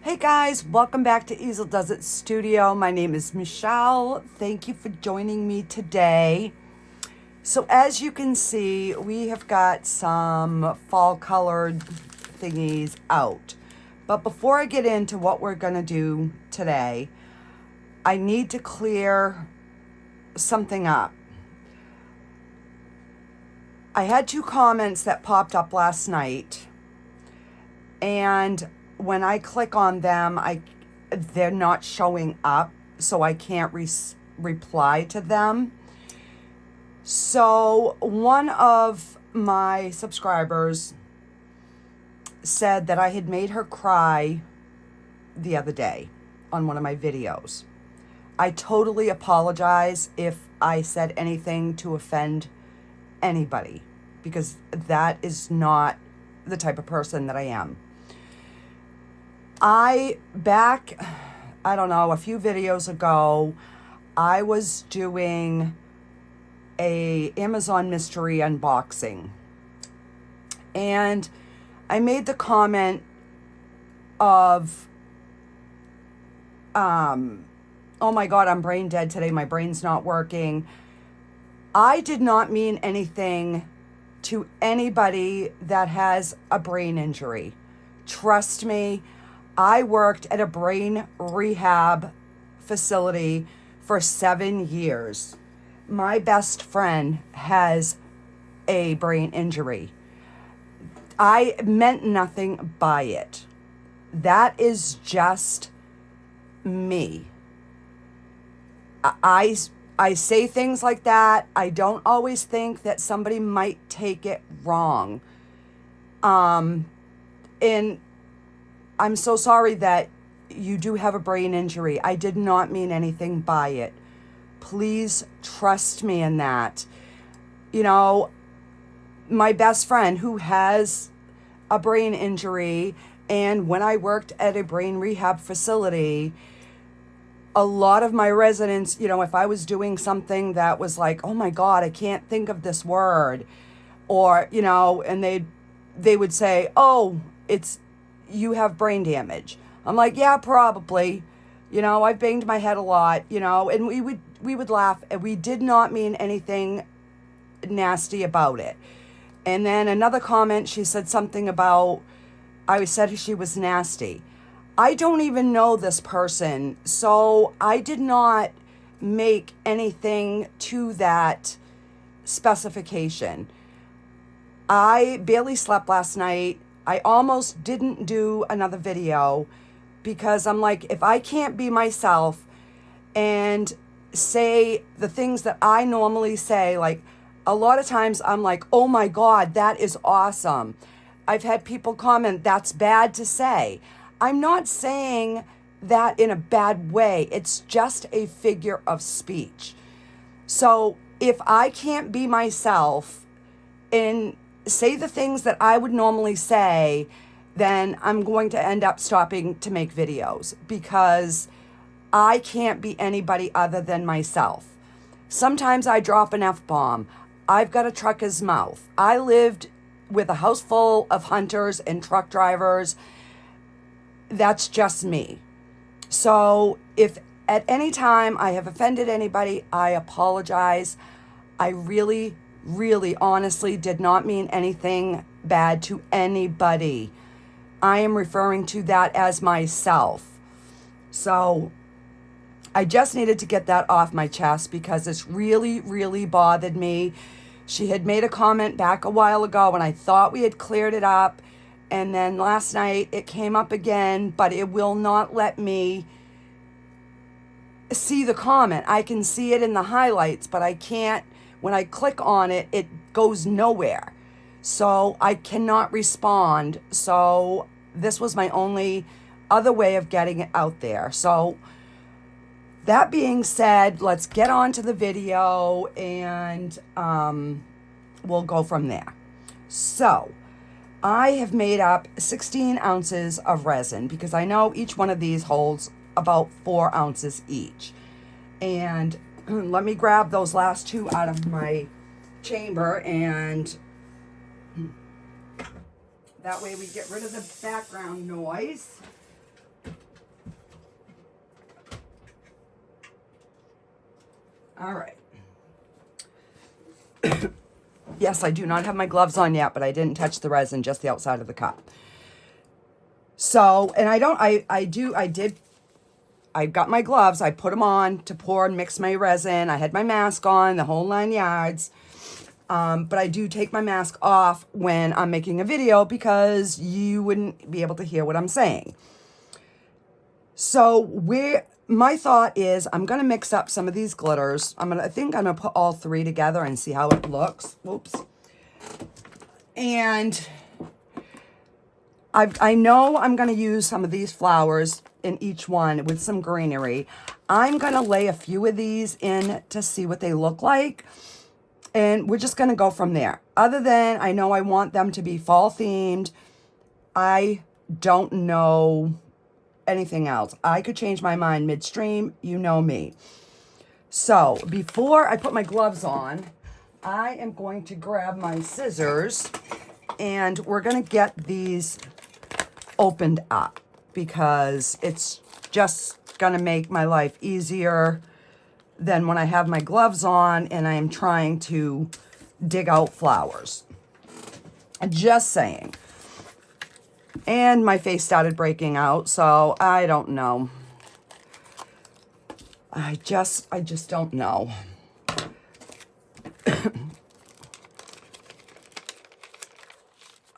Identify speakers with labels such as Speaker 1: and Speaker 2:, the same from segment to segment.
Speaker 1: Hey guys, welcome back to Easel Does It Studio. My name is Michelle. Thank you for joining me today. So as you can see, we have got some fall colored thingies out. But before I get into what we're gonna do today, I need to clear something up. I had two comments that popped up last night, and when I click on them, they're not showing up, so I can't reply to them. So one of my subscribers said that I had made her cry the other day on one of my videos. I totally apologize if I said anything to offend anybody, because that is not the type of person that I am. I don't know, a few videos ago, I was doing a Amazon mystery unboxing. And I made the comment of, oh my God, I'm brain dead today. My brain's not working. I did not mean anything to anybody that has a brain injury. Trust me. I worked at a brain rehab facility for 7 years. My best friend has a brain injury. I meant nothing by it. That is just me. I say things like that. I don't always think that somebody might take it wrong. And I'm so sorry that you do have a brain injury. I did not mean anything by it. Please trust me in that. You know, my best friend who has a brain injury, and when I worked at a brain rehab facility, a lot of my residents, you know, if I was doing something that was like, oh my God, I can't think of this word, or, you know, and they would say, oh, you have brain damage. I'm like, yeah, probably. You know, I've banged my head a lot, you know, and we would laugh, and we did not mean anything nasty about it. And then another comment, she said something about, I said she was nasty. I don't even know this person, so I did not make anything to that specification. I barely slept last night. I almost didn't do another video because I'm like, if I can't be myself and say the things that I normally say, like a lot of times I'm like, oh my God, that is awesome. I've had people comment, that's bad to say. I'm not saying that in a bad way. It's just a figure of speech. So if I can't be myself and say the things that I would normally say, then I'm going to end up stopping to make videos because I can't be anybody other than myself. Sometimes I drop an F-bomb. I've got a trucker's mouth. I lived with a house full of hunters and truck drivers. That's just me. So if at any time I have offended anybody, I apologize. I really honestly did not mean anything bad to anybody. I am referring to that as myself. So I just needed to get that off my chest because it's really bothered me. She had made a comment back a while ago and I thought we had cleared it up. And then last night it came up again, but it will not let me see the comment. I can see it in the highlights, but I can't. When I click on it, it goes nowhere. So I cannot respond. So this was my only other way of getting it out there. So that being said, let's get on to the video and we'll go from there. So I have made up 16 ounces of resin because I know each one of these holds about 4 ounces each. And let me grab those last two out of my chamber, and that way we get rid of the background noise. All right. Yes, I do not have my gloves on yet, but I didn't touch the resin, just the outside of the cup. So, and I got my gloves, I put them on to pour and mix my resin. I had my mask on, the whole 9 yards. But I do take my mask off when I'm making a video because you wouldn't be able to hear what I'm saying. So my thought is I'm going to mix up some of these glitters. I think I'm going to put all 3 together and see how it looks. Whoops. And I know I'm going to use some of these flowers in each one with some greenery. I'm going to lay a few of these in to see what they look like. And we're just going to go from there. Other than I know I want them to be fall themed. I don't know anything else. I could change my mind midstream. You know me. So before I put my gloves on, I am going to grab my scissors and we're going to get these opened up because it's just going to make my life easier than when I have my gloves on and I am trying to dig out flowers. Just saying. And my face started breaking out, so I don't know. I just don't know.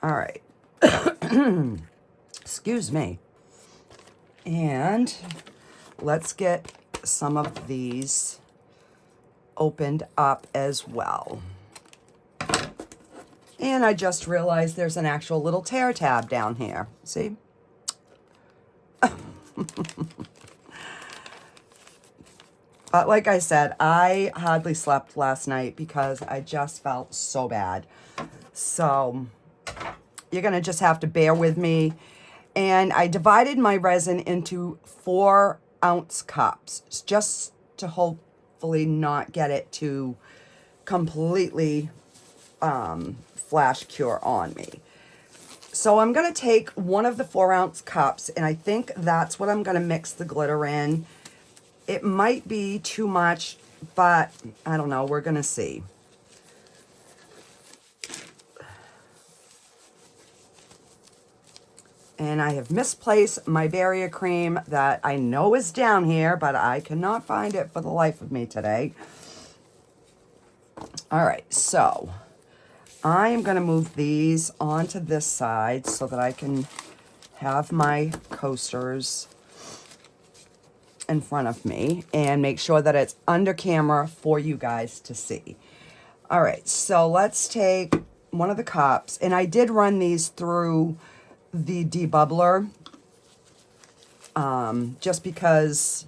Speaker 1: All right. Excuse me. And let's get some of these opened up as well. And I just realized there's an actual little tear tab down here. See? But like I said, I hardly slept last night because I just felt so bad. So you're going to just have to bear with me. And I divided my resin into 4-ounce cups just to hopefully not get it to completely flash cure on me. So I'm going to take one of the 4-ounce cups, and I think that's what I'm going to mix the glitter in. It might be too much, but I don't know. We're going to see. And I have misplaced my barrier cream that I know is down here, but I cannot find it for the life of me today. All right, so I am going to move these onto this side so that I can have my coasters in front of me and make sure that it's under camera for you guys to see. All right, so let's take one of the cups, and I did run these through the debubbler just because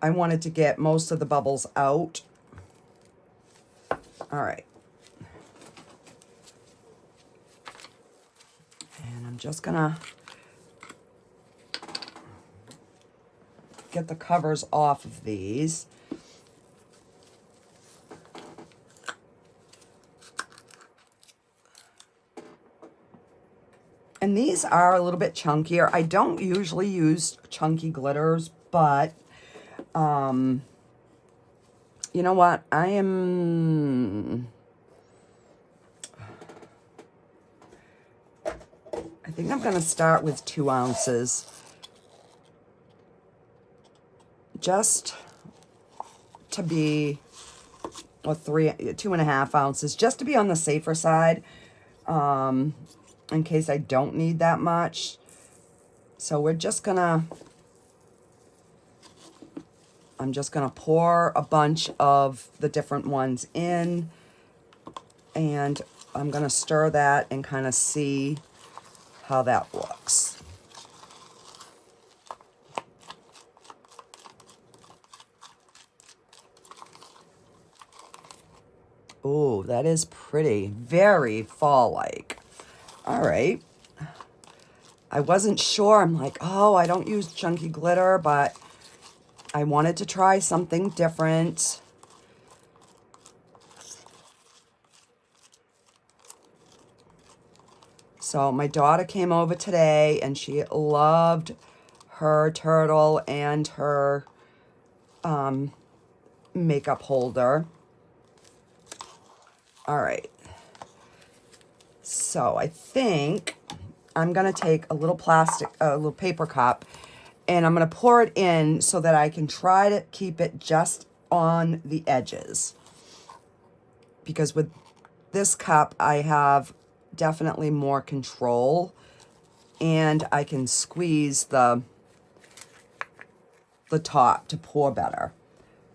Speaker 1: I wanted to get most of the bubbles out. All right. And I'm just gonna get the covers off of these. And these are a little bit chunkier. I don't usually use chunky glitters, but you know what? I think I'm going to start with 2 ounces. Just to be, or 2.5 ounces, just to be on the safer side. In case I don't need that much. So we're just gonna, I'm just gonna pour a bunch of the different ones in, and I'm gonna stir that and kind of see how that looks. Ooh, that is pretty, very fall-like. All right. I wasn't sure. I'm like, oh, I don't use chunky glitter, but I wanted to try something different. So my daughter came over today and she loved her turtle and her makeup holder. All right. So I think I'm going to take a little little paper cup, and I'm going to pour it in so that I can try to keep it just on the edges. Because with this cup, I have definitely more control, and I can squeeze the top to pour better.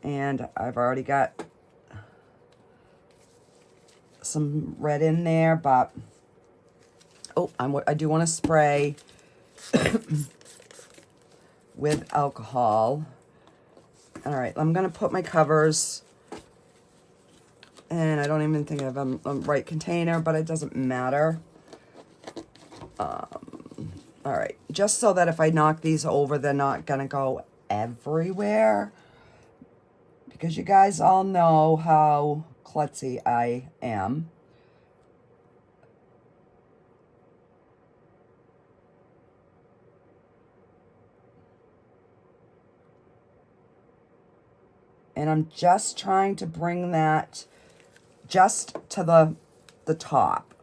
Speaker 1: And I've already got some red in there, but oh, I do want to spray with alcohol. All right, I'm gonna put my covers, and I don't even think I have a right container, but it doesn't matter. All right, just so that if I knock these over, they're not gonna go everywhere, because you guys all know how klutzy I am. And I'm just trying to bring that just to the top.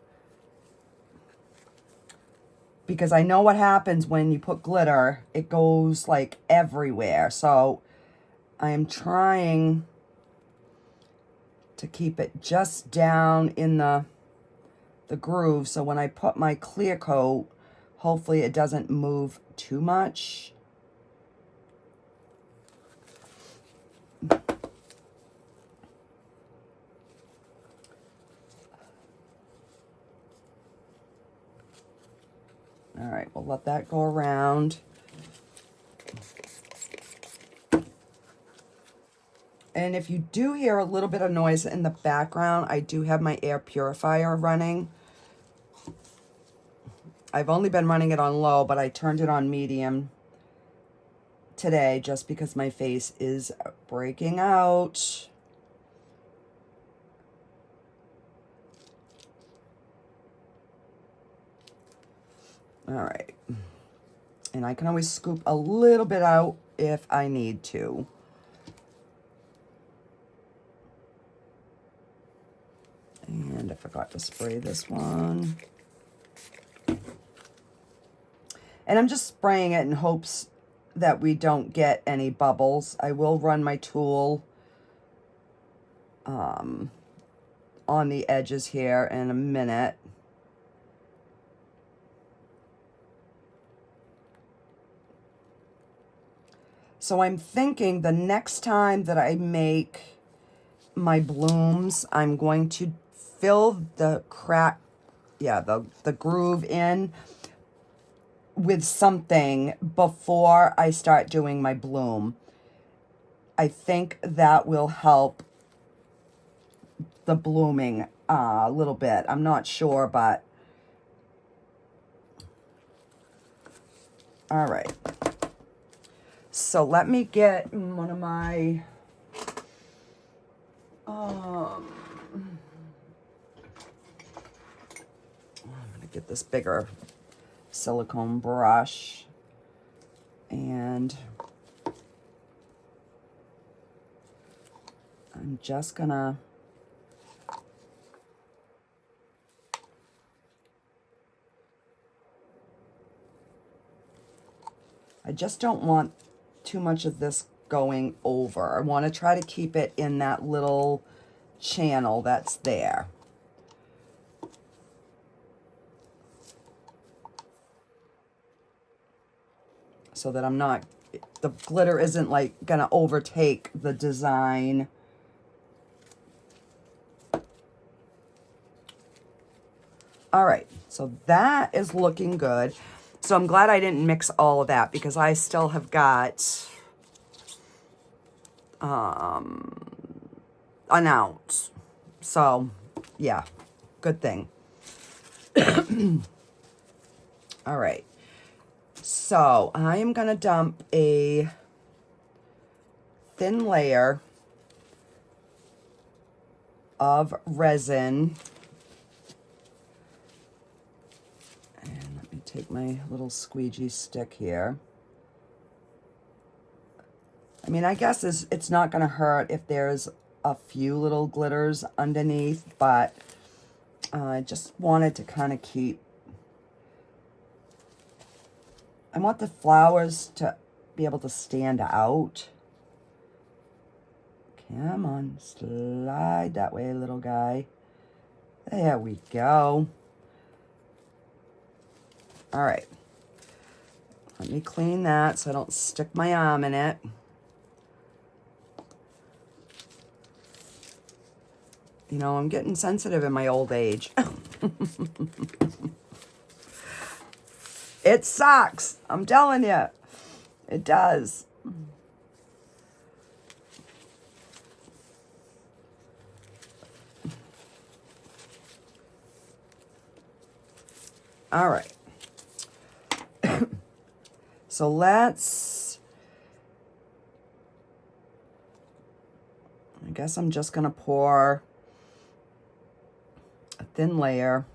Speaker 1: Because I know what happens when you put glitter. It goes like everywhere. So I am trying to keep it just down in the groove. So when I put my clear coat, hopefully it doesn't move too much. All right, we'll let that go around. And if you do hear a little bit of noise in the background, I do have my air purifier running. I've only been running it on low, but I turned it on medium today just because my face is breaking out. All right. And I can always scoop a little bit out if I need to. And I forgot to spray this one. And I'm just spraying it in hopes that we don't get any bubbles. I will run my tool on the edges here in a minute. So I'm thinking the next time that I make my blooms, I'm going to fill the crack, the groove in with something before I start doing my bloom. I think that will help the blooming a little bit. I'm not sure, but all right. So let me get one of my I'm gonna get this bigger silicone brush, and I'm just gonna I just don't want too much of this going over. I want to try to keep it in that little channel that's there. So that I'm not, the glitter isn't like gonna overtake the design. All right, so that is looking good. So I'm glad I didn't mix all of that because I still have got an ounce. So yeah, good thing. All right. So I am going to dump a thin layer of resin. And let me take my little squeegee stick here. I mean, I guess it's not going to hurt if there's a few little glitters underneath, but I just wanted to kind of keep, I want the flowers to be able to stand out. Come on, slide that way, little guy. There we go. All right. Let me clean that so I don't stick my arm in it. You know, I'm getting sensitive in my old age. It sucks. I'm telling you. It does. All right. So let's, I guess I'm just going to pour a thin layer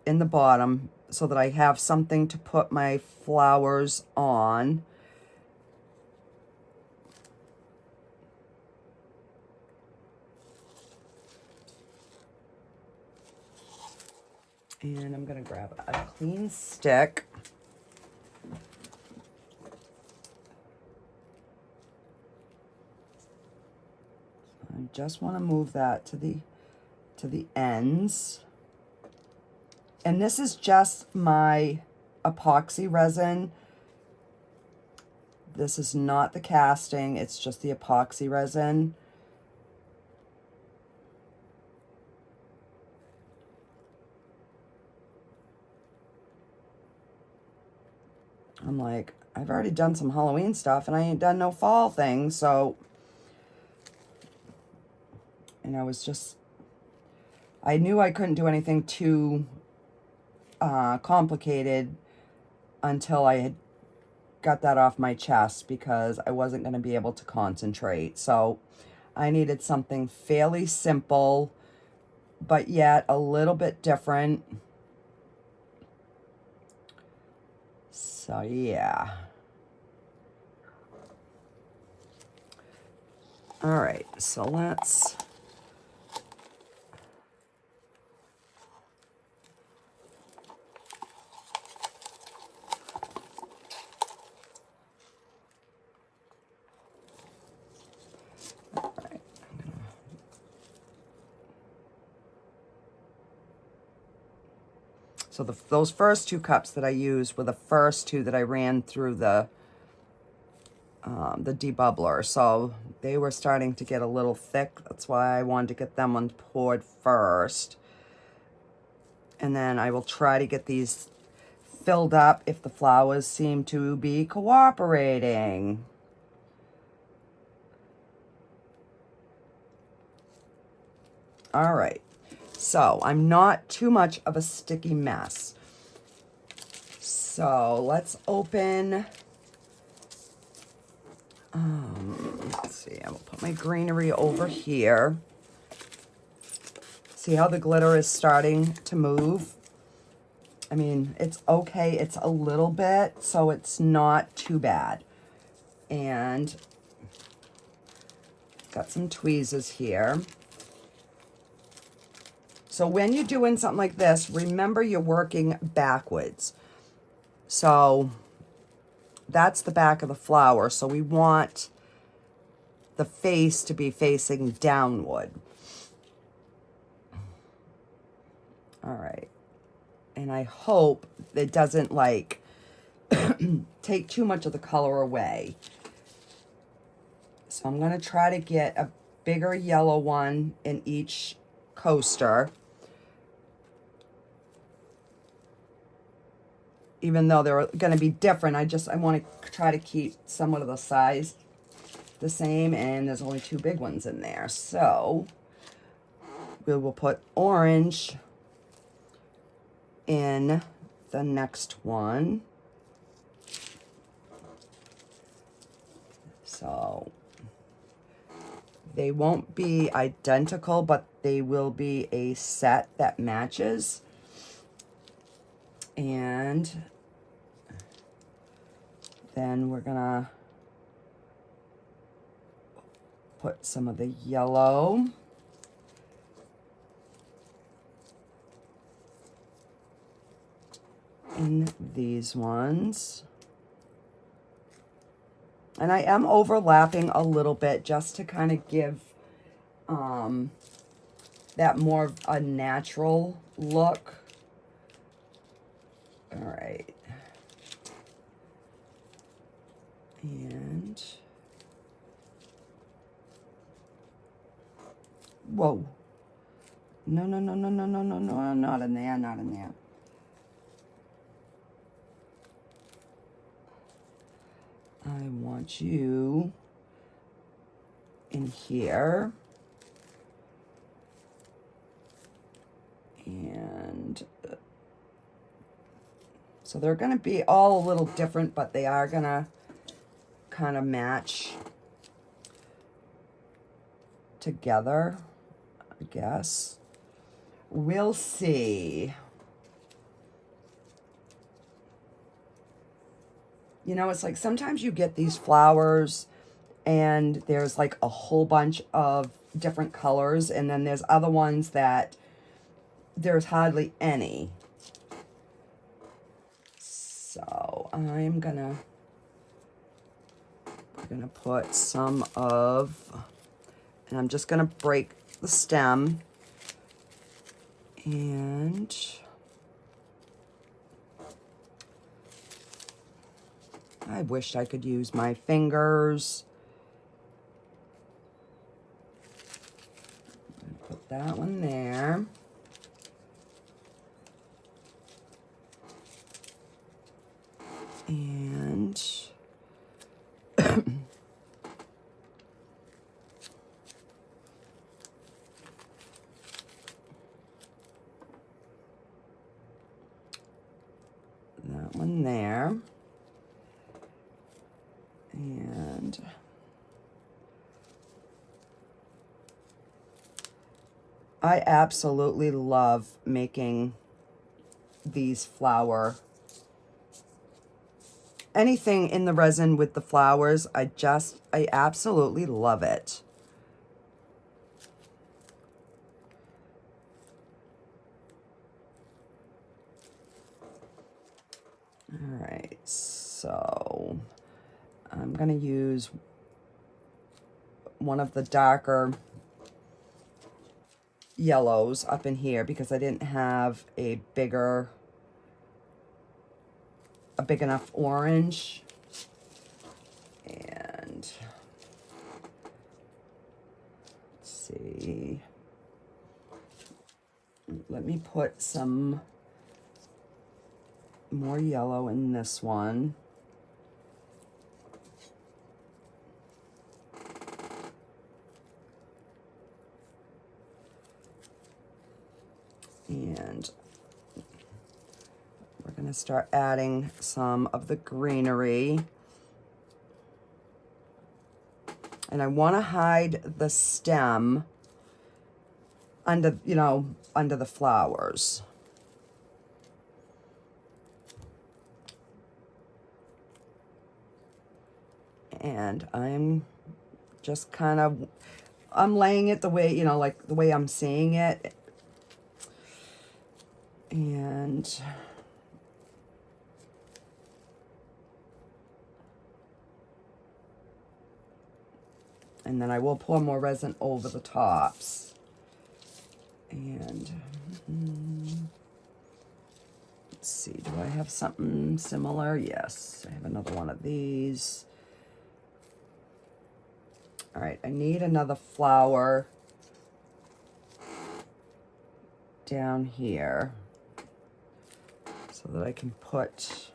Speaker 1: in the bottom so that I have something to put my flowers on. And I'm going to grab a clean stick. I just want to move that to the ends. And this is just my epoxy resin. This is not the casting, it's just the epoxy resin. I'm like, I've already done some Halloween stuff and I ain't done no fall thing, so. And I was just, I knew I couldn't do anything too complicated until I had got that off my chest, because I wasn't going to be able to concentrate. So I needed something fairly simple, but yet a little bit different. So yeah. All right, so let's, so those first 2 cups that I used were the first 2 that I ran through the debubbler. So they were starting to get a little thick. That's why I wanted to get them one poured first. And then I will try to get these filled up if the flowers seem to be cooperating. All right. So I'm not too much of a sticky mess. So let's open, let's see, I will put my greenery over here. See how the glitter is starting to move? I mean, it's okay, it's a little bit, so it's not too bad. And got some tweezers here. So when you're doing something like this, remember you're working backwards. So that's the back of the flower. So we want the face to be facing downward. All right. And I hope it doesn't like take too much of the color away. So I'm going to try to get a bigger yellow one in each coaster. Even though they're going to be different, I want to try to keep somewhat of the size the same, and there's only 2 big ones in there. So we will put orange in the next one. So they won't be identical, but they will be a set that matches. And then we're gonna put some of the yellow. In these ones. And I am overlapping a little bit just to kind of give that more of a natural look. All right. And whoa. No, no, no, no, no, no, no, no, not in there, not in there. I want you in here. And so they're going to be all a little different, but they are going to kind of match together, I guess. We'll see. You know, it's like sometimes you get these flowers and there's like a whole bunch of different colors, and then there's other ones that there's hardly any. So I'm gonna put some of, and I'm just gonna break the stem, and I wished I could use my fingers. Put that one there. And that one there. And I absolutely love making these flower, anything in the resin with the flowers. I absolutely love it. All right, so I'm going to use one of the darker yellows up in here because I didn't have a big enough orange. And let's see. Let me put some more yellow in this one. And we're going to start adding some of the greenery. And I want to hide the stem under, you know, under the flowers. And I'm just kind of, I'm laying it the way, you know, like the way I'm seeing it. And then I will pour more resin over the tops. And let's see, do I have something similar? Yes, I have another one of these. All right, I need another flower down here so that I can put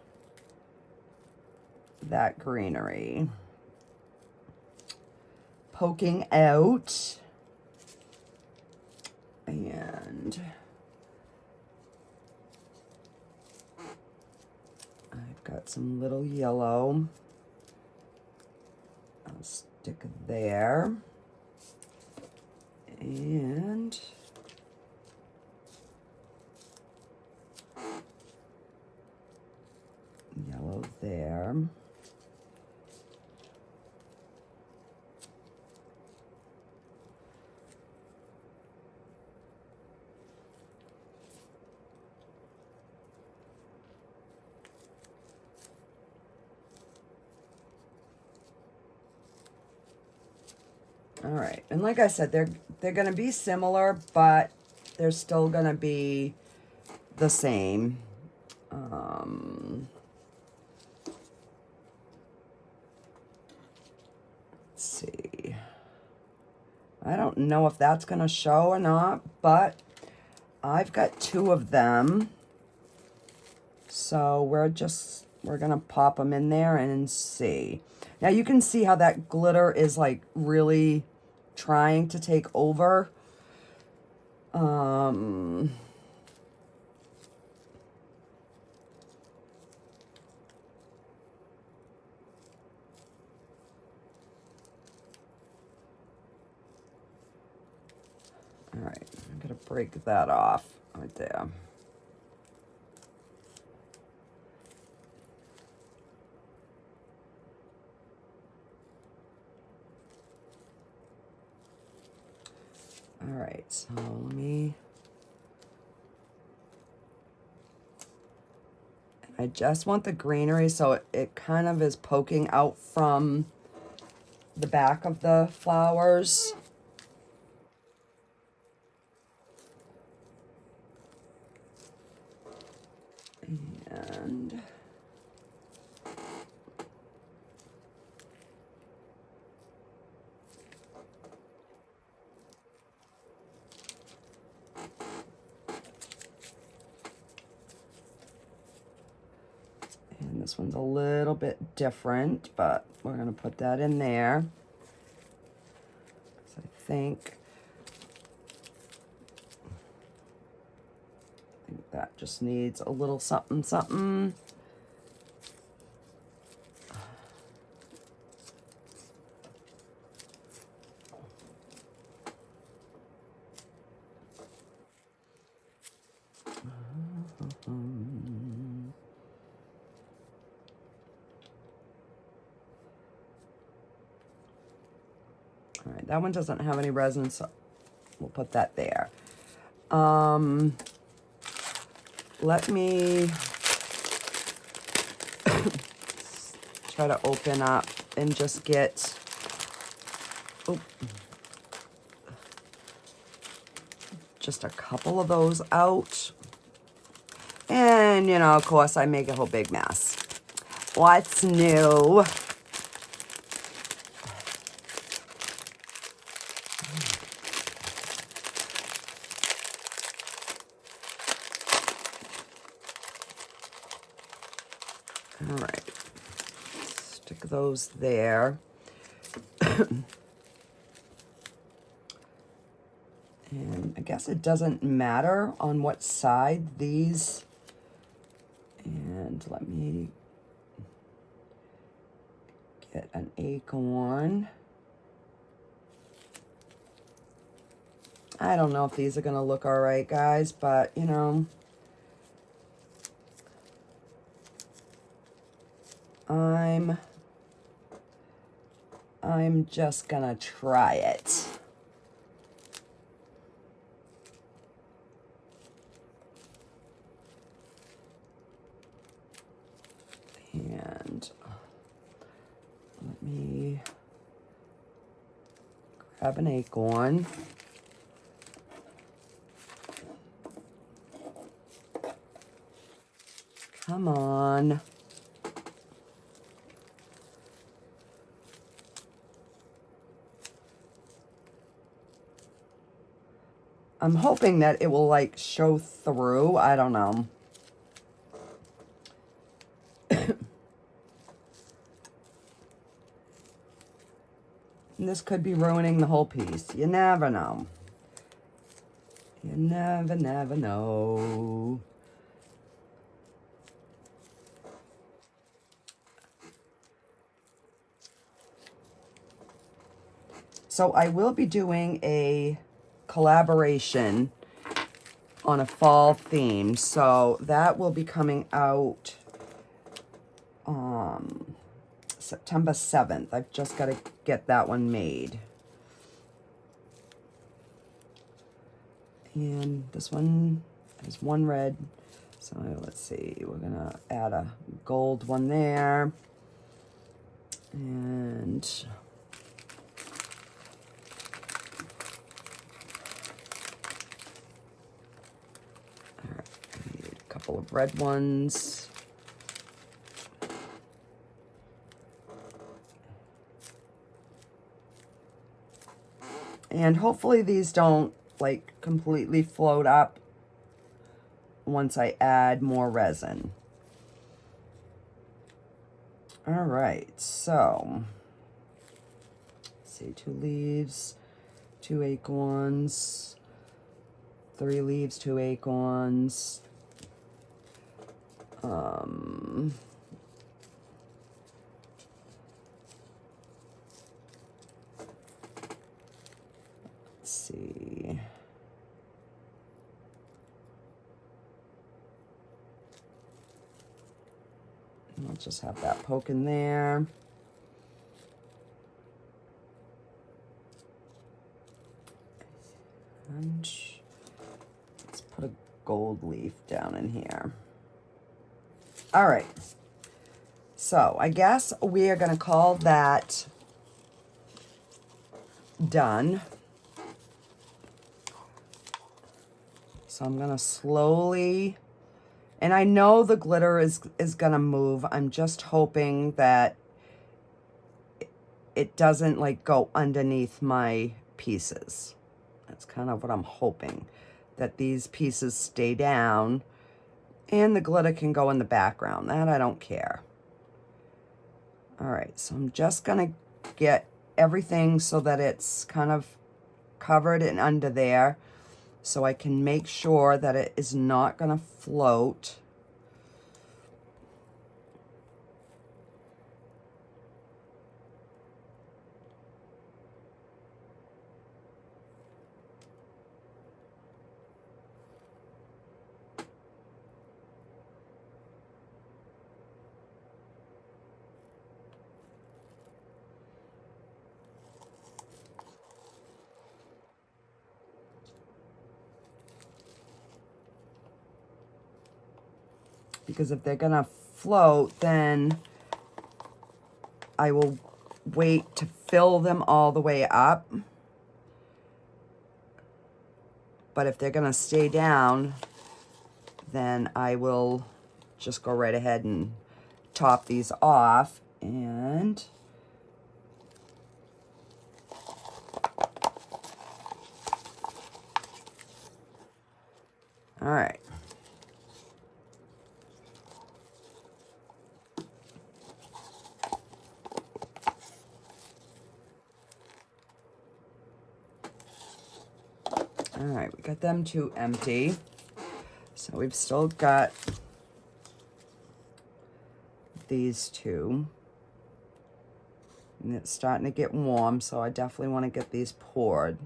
Speaker 1: that greenery poking out. And I've got some little yellow. I'll stick there. And yellow there. All right, and like I said, they're gonna be similar, but they're still gonna be the same. Let's see. I don't know if that's gonna show or not, but I've got 2 of them. So we're gonna pop them in there and see. Now you can see how that glitter is like really trying to take over. All right, I'm gonna break that off right there. All right, so let me, I just want the greenery so it kind of is poking out from the back of the flowers. And this one's a little bit different, but we're gonna put that in there. So I think that just needs a little something, something. All right, that one doesn't have any resin, so we'll put that there. Let me try to open up and just get, just a couple of those out. And, you know, of course, I make a whole big mess. What's new? All right, stick those there. And I guess it doesn't matter on what side these, and let me get an acorn. I don't know if these are gonna look all right, guys, but you know, I'm just gonna try it. And let me grab an acorn. Come on. I'm hoping that it will like show through. I don't know. And this could be ruining the whole piece. You never know. You never know. So I will be doing a collaboration on a fall theme. So that will be coming out September 7th. I've just got to get that one made. And this one has one red. So let's see, we're gonna add a gold one there. And red ones. And hopefully these don't like completely float up once I add more resin. All right, so let's see, 2 leaves, 2 acorns, 3 leaves, 2 acorns. Let's see. I'll just have that poke in there. And let's put a gold leaf down in here. All right. So I guess we are going to call that done. So I'm going to slowly, and I know the glitter is going to move. I'm just hoping that it doesn't like go underneath my pieces. That's kind of what I'm hoping, that these pieces stay down and the glitter can go in the background. That I don't care. All right, so I'm just gonna get everything so that it's kind of covered and under there, so I can make sure that it is not gonna float. Because if they're gonna float, then I will wait to fill them all the way up. But if they're gonna stay down, then I will just go right ahead and top these off. And all right. All right, we got them 2 empty. So we've still got these 2. And it's starting to get warm, so I definitely want to get these poured.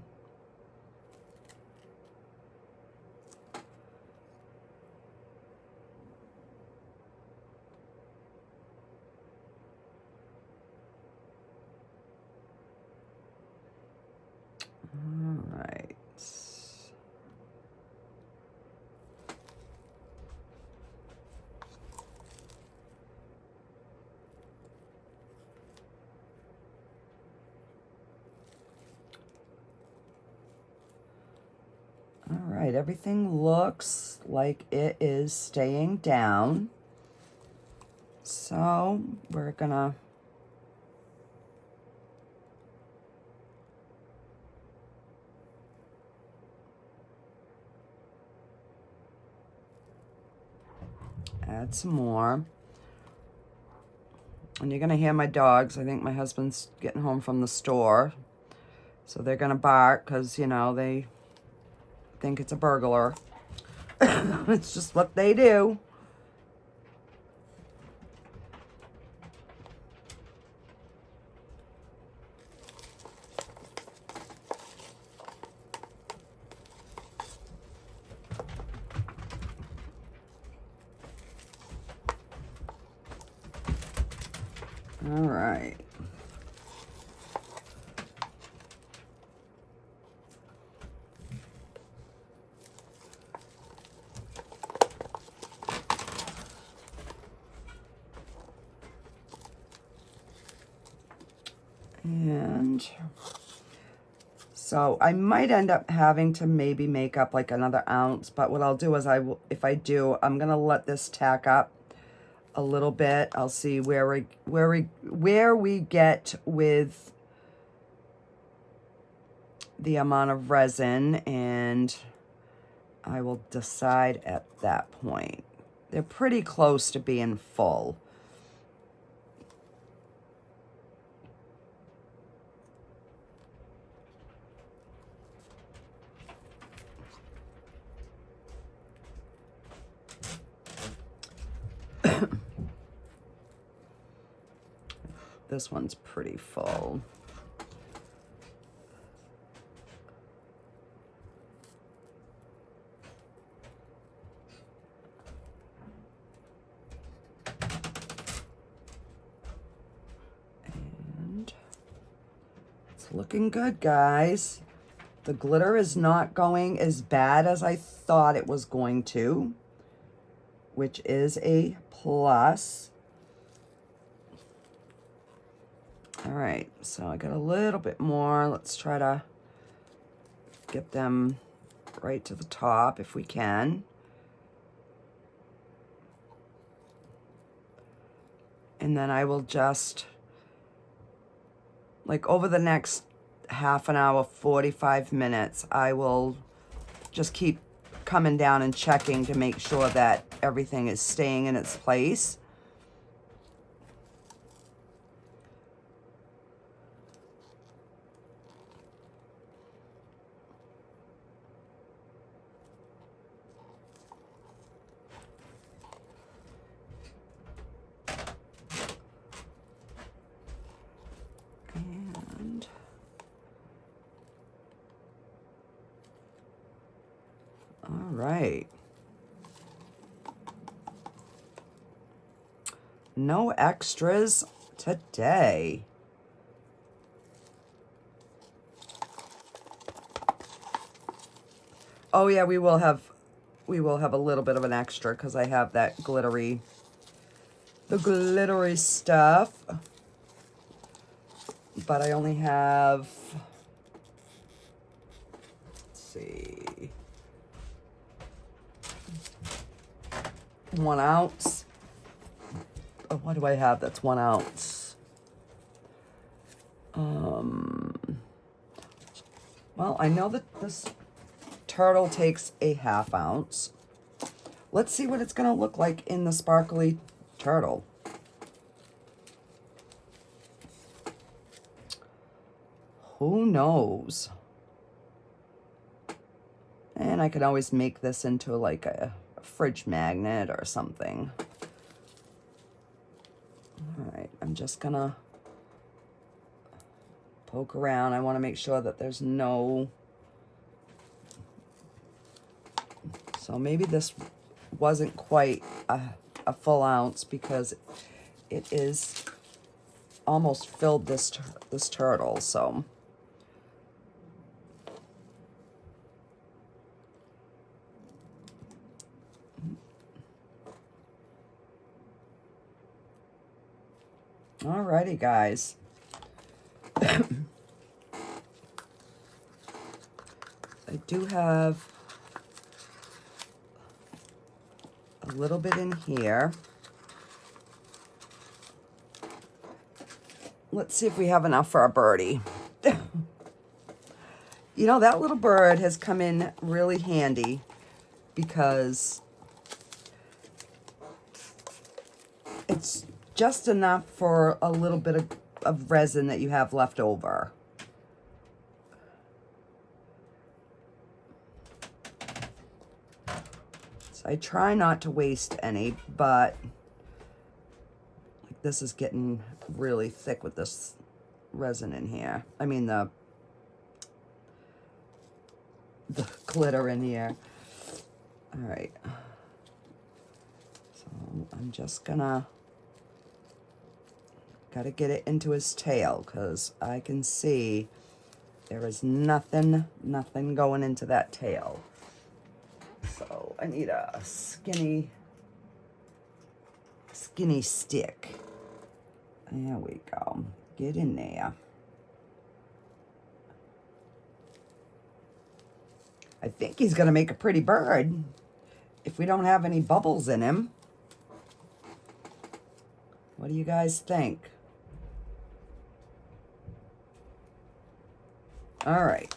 Speaker 1: All right. All right, everything looks like it is staying down. So we're gonna add some more. And you're gonna hear my dogs. I think my husband's getting home from the store. So they're gonna bark because, you know, they think it's a burglar. It's just what they do. All right. And So I might end up having to maybe make up like another ounce, but what I'll do is if I do, I'm gonna let this tack up a little bit. I'll see where we get with the amount of resin, and I will decide at that point. They're pretty close to being full. This one's pretty full. And it's looking good, guys. The glitter is not going as bad as I thought it was going to, which is a plus. All right, so I got a little bit more. Let's try to get them right to the top if we can. And then I will just, like over the next half an hour, 45 minutes, I will just keep coming down and checking to make sure that everything is staying in its place. All right. No extras today. Oh yeah, we will have a little bit of an extra because I have that glittery, the glittery stuff. But I only have, let's see, 1 ounce. Oh, what do I have that's 1 ounce? Well, I know that this turtle takes a 1/2 ounce. Let's see what it's gonna look like in the sparkly turtle. Who knows? And I could always make this into like a fridge magnet or something. All right, I'm just gonna poke around. I want to make sure that there's no... So maybe this wasn't quite a full ounce because it is almost filled this turtle, so... Alrighty, guys. I do have a little bit in here. Let's see if we have enough for our birdie. You know, that little bird has come in really handy because it's just enough for a little bit of resin that you have left over. So I try not to waste any, but like this is getting really thick with this resin in here. I mean the glitter in here. All right. So I'm just gonna... Gotta get it into his tail because I can see there is nothing going into that tail. So I need a skinny stick. There we go. Get in there. I think he's going to make a pretty bird if we don't have any bubbles in him. What do you guys think? All right.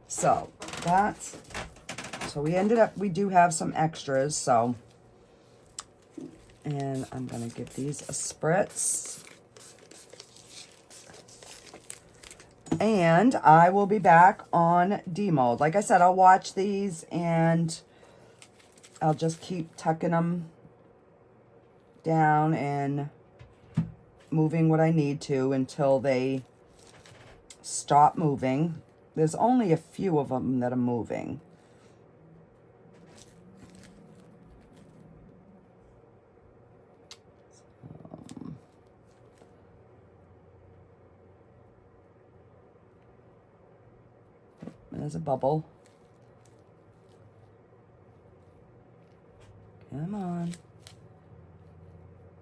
Speaker 1: So that's, so we do have some extras, so, and I'm going to give these a spritz. And I will be back on Demold. Like I said, I'll watch these and I'll just keep tucking them down and moving what I need to until they stop moving. There's only a few of them that are moving. There's a bubble. Come on.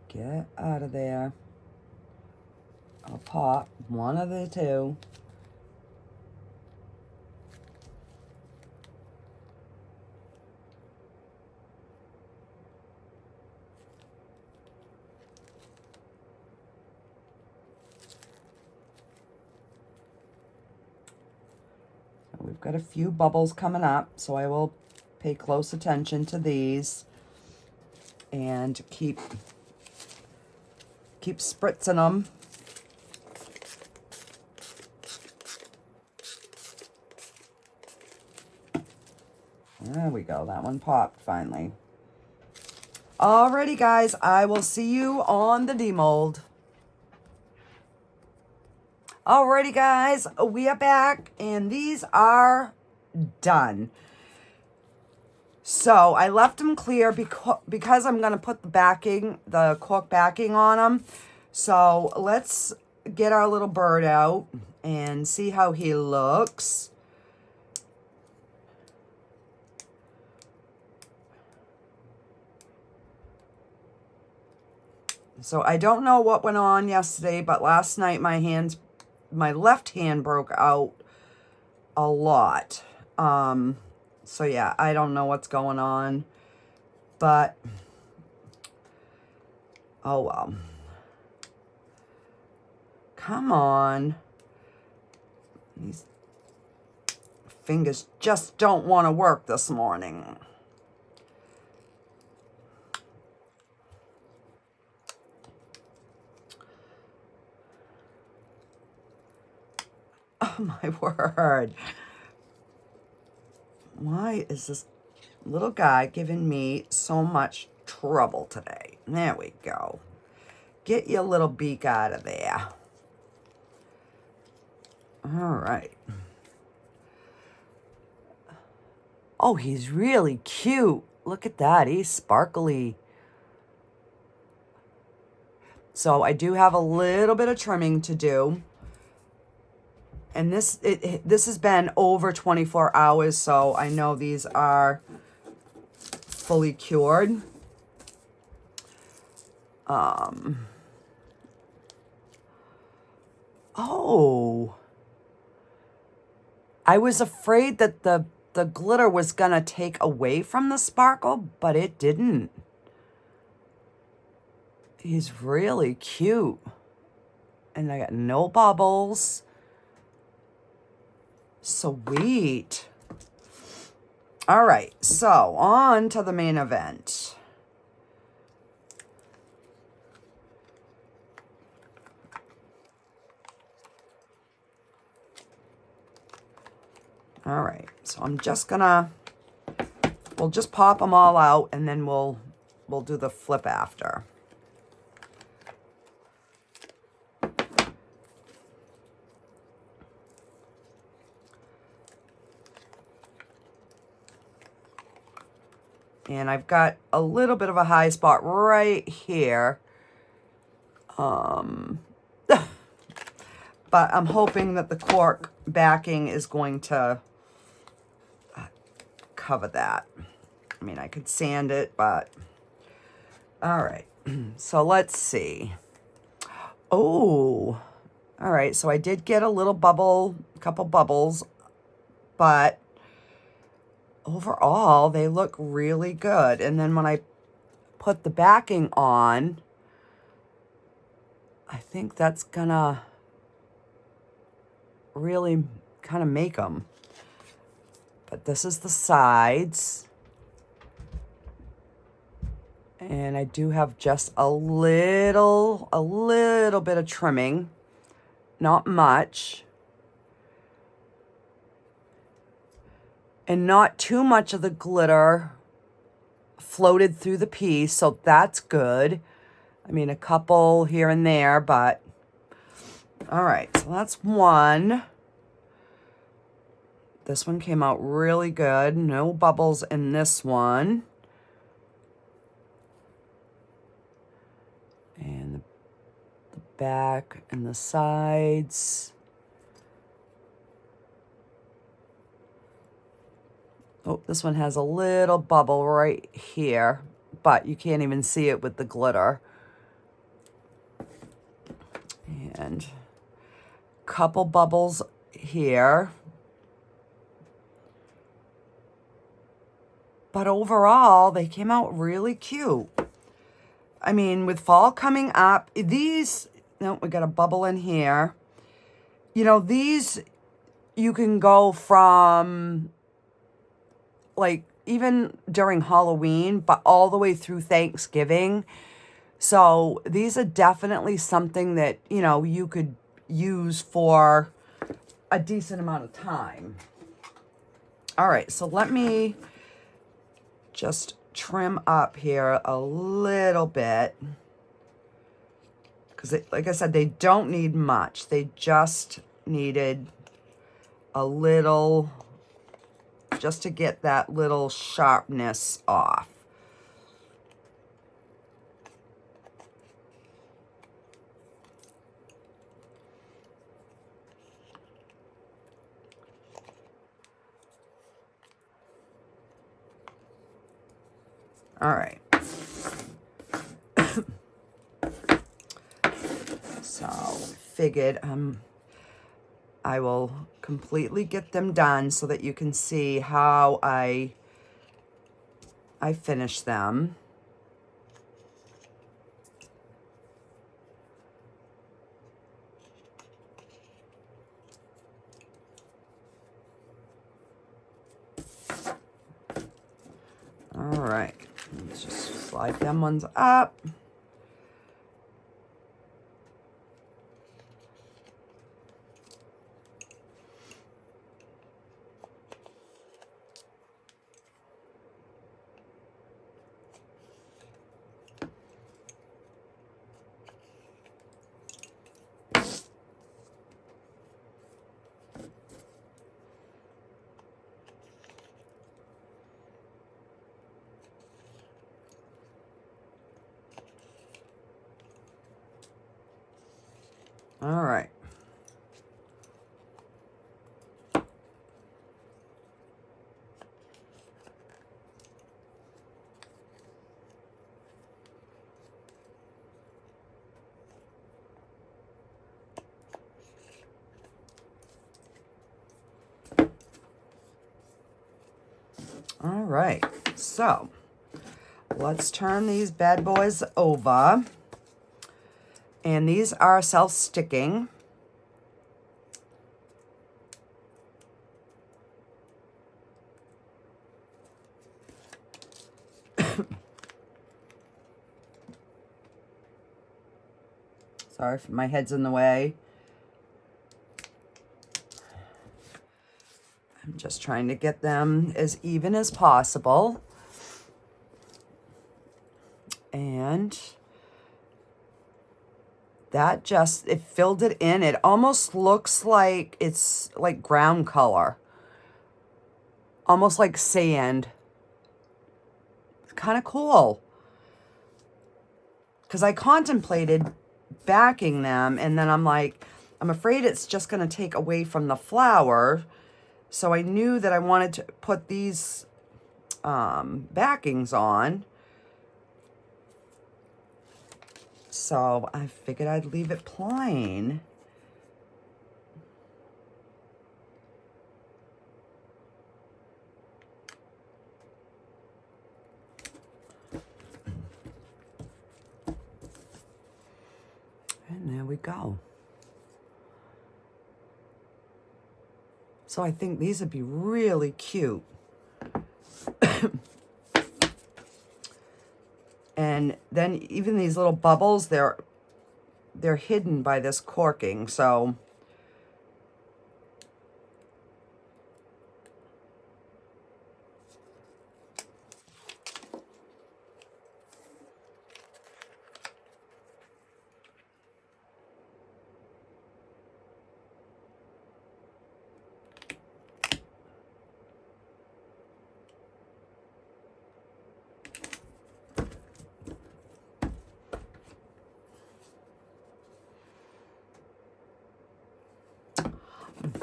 Speaker 1: Get out of there. I'll pop one of the two. We've got a few bubbles coming up, so I will pay close attention to these and keep spritzing them. There we go. That one popped finally. Alrighty, guys. I will see you on the demold. Alrighty, guys. We are back, and these are done. So I left them clear because I'm going to put the cork backing on them. So let's get our little bird out and see how he looks. So I don't know what went on yesterday, but last night my left hand broke out a lot. So yeah, I don't know what's going on, but oh well. Come on. These fingers just don't want to work this morning. Oh my word. Why is this little guy giving me so much trouble today? There we go. Get your little beak out of there. All right. Oh, he's really cute. Look at that. He's sparkly. So I do have a little bit of trimming to do. And this has been over 24 hours, so I know these are fully cured. Oh. I was afraid that the glitter was going to take away from the sparkle, but it didn't. He's really cute. And I got no bubbles. Sweet. All right, so on to the main event. All right, so I'm just gonna, we'll just pop them all out and then we'll do the flip after. And I've got a little bit of a high spot right here. But I'm hoping that the cork backing is going to cover that. I mean, I could sand it, but... All right. So let's see. Oh. All right. So I did get a little bubble, a couple bubbles, but overall, they look really good. And then when I put the backing on, I think that's gonna really kind of make them. But this is the sides. And I do have just a little bit of trimming, not much. And not too much of the glitter floated through the piece, so that's good. I mean, a couple here and there, but all right, so that's one. This one came out really good. No bubbles in this one. And the back and the sides. Oh, this one has a little bubble right here, but you can't even see it with the glitter. And a couple bubbles here. But overall, they came out really cute. I mean, with fall coming up, these, no, we got a bubble in here. You know, these, you can go from, like, even during Halloween, but all the way through Thanksgiving. So these are definitely something that, you know, you could use for a decent amount of time. All right, so let me just trim up here a little bit, because like I said, they don't need much. They just needed a little, just to get that little sharpness off. All right. So figured I will completely get them done so that you can see how I finish them. All right, let's just slide them ones up. All right. All right, so let's turn these bad boys over. And these are self-sticking. Sorry if my head's in the way. I'm just trying to get them as even as possible. And that just, it filled it in. It almost looks like it's like ground color. Almost like sand. It's kind of cool. Because I contemplated backing them, and then I'm like, I'm afraid it's just going to take away from the flower. So I knew that I wanted to put these backings on. So I figured I'd leave it plain. we go. So I think these would be really cute. And then even these little bubbles, they're hidden by this corking, so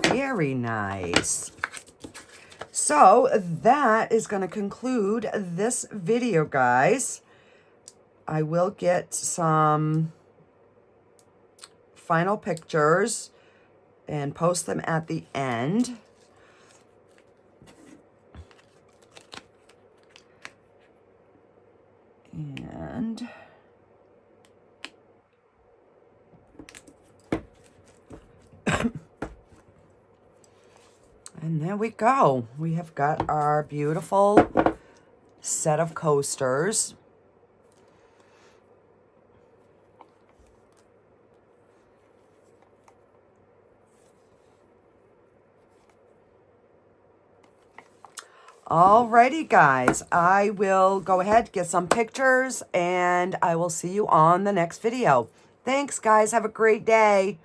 Speaker 1: very nice. So that is going to conclude this video, guys. I will get some final pictures and post them at the end. And and there we go. We have got our beautiful set of coasters. Alrighty, guys, I will go ahead, get some pictures, and I will see you on the next video. Thanks, guys. Have a great day.